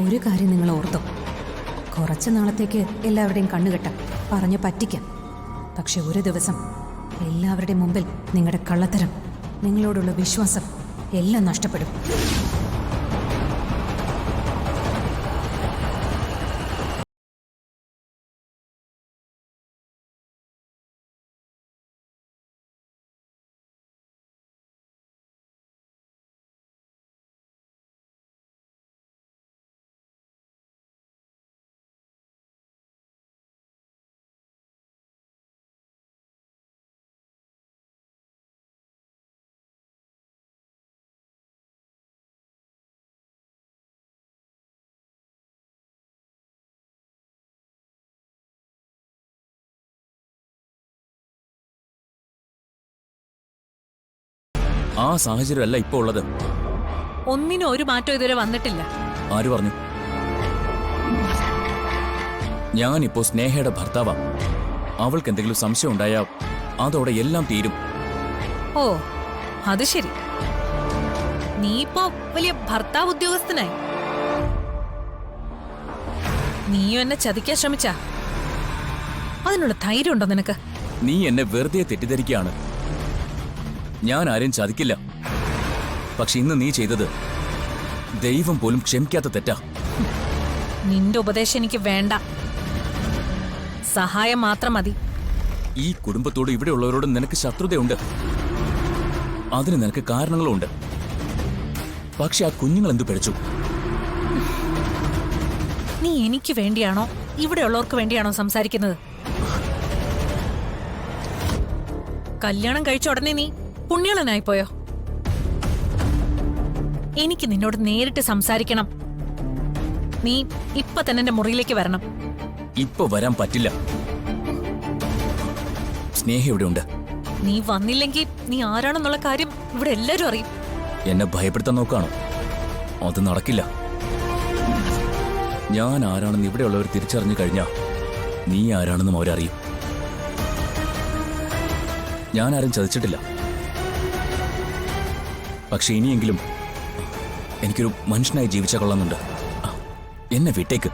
ഒരു കാര്യം നിങ്ങൾ ഓർത്തോ, കുറച്ച് നാളത്തേക്ക് എല്ലാവരുടെയും കണ്ണുകെട്ടാം, പറഞ്ഞു പറ്റിക്കാം. പക്ഷെ ഒരു ദിവസം എല്ലാവരുടെയും മുമ്പിൽ നിങ്ങളുടെ കള്ളത്തരം, നിങ്ങളോടുള്ള വിശ്വാസം എല്ലാം നഷ്ടപ്പെടും. ആ സാഹചര്യമല്ല ഇപ്പൊ ഉള്ളത്. ഒന്നിനും ഒരു മാറ്റം ഇതുവരെ വന്നിട്ടില്ല. ആര് പറഞ്ഞു? ഞാനിപ്പോ സ്നേഹയുടെ ഭർത്താവാ. അവൾക്ക് എന്തെങ്കിലും സംശയം ഉണ്ടായാ അതോടെ എല്ലാം തീരും. ഓ, അത് ശരി. നീ ഇപ്പോ വലിയ ഭർത്താവ് ഉദ്യോഗസ്ഥനായി. നീയും എന്നെ ചതിക്കാൻ ശ്രമിച്ച അതിനുള്ള ധൈര്യം ഉണ്ടോ നിനക്ക്? നീ എന്നെ വെറുതെ തെറ്റിദ്ധരിക്കുകയാണ്. ഞാൻ ആരെയും ചതിക്കില്ല. പക്ഷെ ഇന്ന് നീ ചെയ്തത് ദൈവം പോലും ക്ഷമിക്കാത്ത തെറ്റാ. നിന്റെ ഉപദേശം എനിക്ക് വേണ്ട. സഹായം മാത്രം മതി. ഈ കുടുംബത്തോട് ഇവിടെയുള്ളവരോട് നിനക്ക് ശത്രുതയുണ്ട്. അതിന് നിനക്ക് കാരണങ്ങളുണ്ട്. പക്ഷെ ആ കുഞ്ഞുങ്ങൾ എന്തു പിഴച്ചു? നീ എനിക്ക് വേണ്ടിയാണോ ഇവിടെയുള്ളവർക്ക് വേണ്ടിയാണോ സംസാരിക്കുന്നത്? കല്യാണം കഴിച്ച ഉടനെ നീ പുണ്യാളനായിപ്പോയോ? എനിക്ക് നിന്നോട് നേരിട്ട് സംസാരിക്കണം. നീ ഇപ്പൊ തന്നെ എന്റെ മുറിയിലേക്ക് വരണം. ഇപ്പൊ വരാൻ പറ്റില്ല. സ്നേഹ ഇവിടെ ഉണ്ട്. നീ വന്നില്ലെങ്കിൽ നീ ആരാണെന്നുള്ള കാര്യം ഇവിടെ എല്ലാരും അറിയും. എന്നെ ഭയപ്പെടുത്താൻ നോക്കാണോ? അത് നടക്കില്ല. ഞാൻ ആരാണെന്ന് ഇവിടെയുള്ളവർ തിരിച്ചറിഞ്ഞു കഴിഞ്ഞാ നീ ആരാണെന്നും അവരറിയും. ഞാൻ ആരും ചതിച്ചിട്ടില്ല. പക്ഷെ ഇനിയെങ്കിലും എനിക്കൊരു മനുഷ്യനായി ജീവിച്ചാൽ കൊള്ളാമെന്നുണ്ട്. എന്നെ വിട്ടേക്ക്.